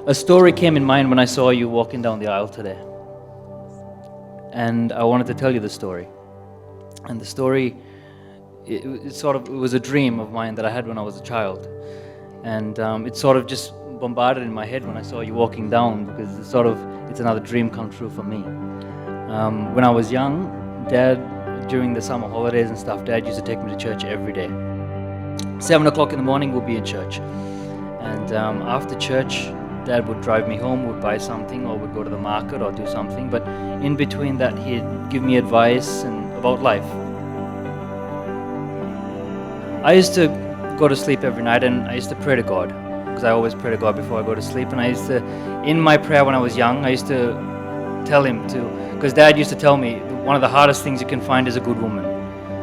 A story came in mind when I saw you walking down the aisle today. And I wanted to tell you the story. And the story, it was a dream of mine that I had when I was a child. And it sort of just bombarded in my head when I saw you walking down, because it's another dream come true for me. When I was young, during the summer holidays and stuff, Dad used to take me to church every day. 7 o'clock in the morning, we'll be in church. And after church, Dad would drive me home, would buy something, or would go to the market or do something. But in between that, he'd give me advice about life. I used to go to sleep every night, and I used to pray to God, because I always pray to God before I go to sleep. And I used to, in my prayer when I was young, I used to tell him to, because Dad used to tell me, one of the hardest things you can find is a good woman.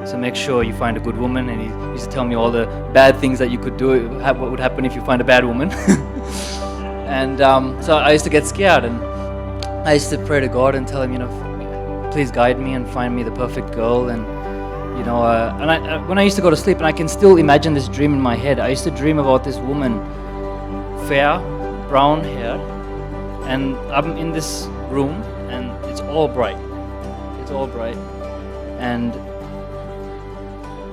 So make sure you find a good woman. And he used to tell me all the bad things that you could do, what would happen if you find a bad woman. And so I used to get scared, and I used to pray to God and tell him, please guide me and find me the perfect girl. And when I used to go to sleep, and I can still imagine this dream in my head, I used to dream about this woman, fair, brown hair, and I'm in this room, and it's all bright. It's all bright, and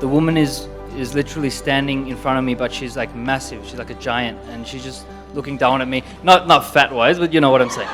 the woman is literally standing in front of me, but she's like massive. She's like a giant, and she's just looking down at me. Not fat-wise, but you know what I'm saying.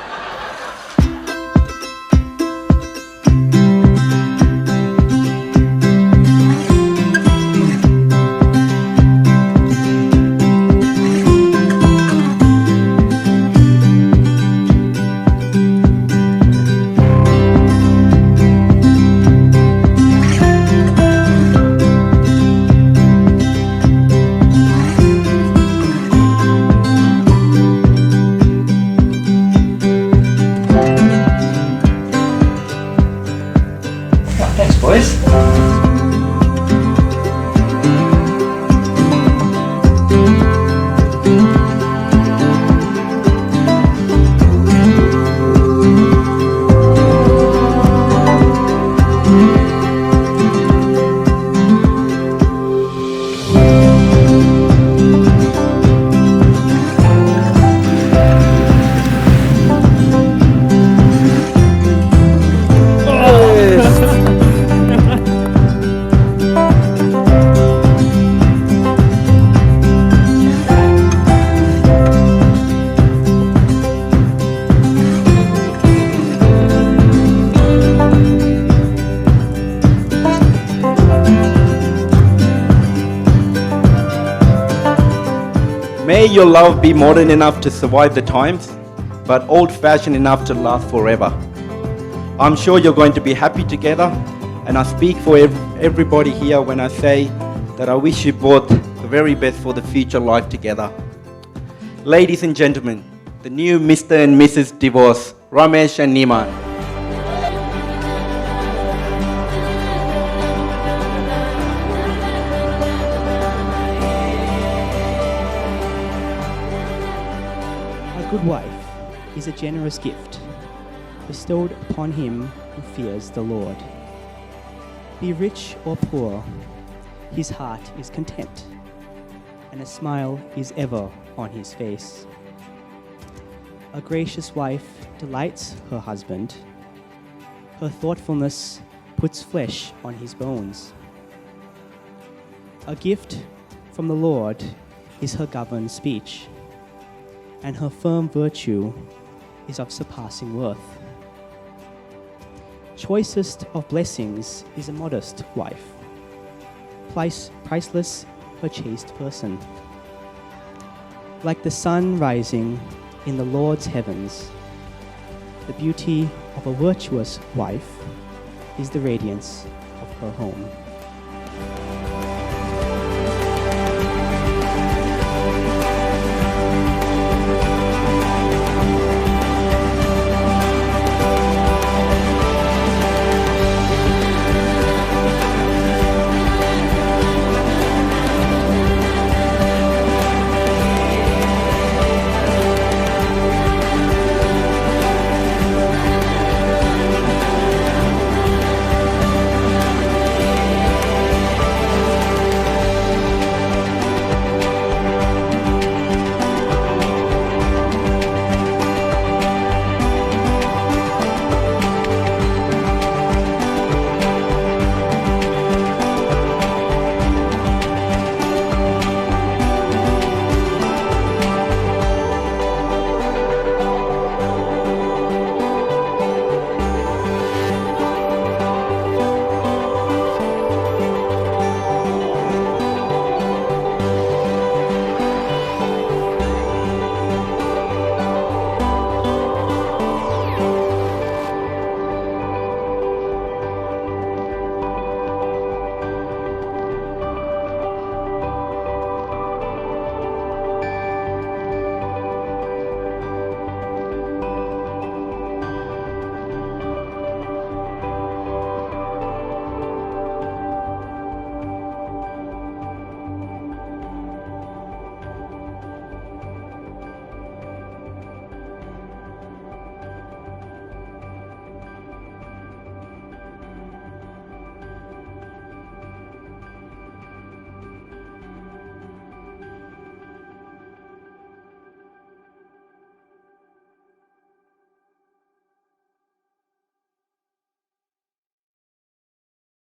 Thanks, boys. May your love be modern enough to survive the times, but old-fashioned enough to last forever. I'm sure you're going to be happy together, and I speak for everybody here when I say that I wish you both the very best for the future life together. Ladies and gentlemen, the new Mr. and Mrs. Divorce, Ramesh and Niman. A good wife is a generous gift bestowed upon him who fears the Lord. Be rich or poor, his heart is content, and a smile is ever on his face. A gracious wife delights her husband. Her thoughtfulness puts flesh on his bones. A gift from the Lord is her governed speech, and her firm virtue is of surpassing worth. Choicest of blessings is a modest wife, priceless her chaste person. Like the sun rising in the Lord's heavens, the beauty of a virtuous wife is the radiance of her home.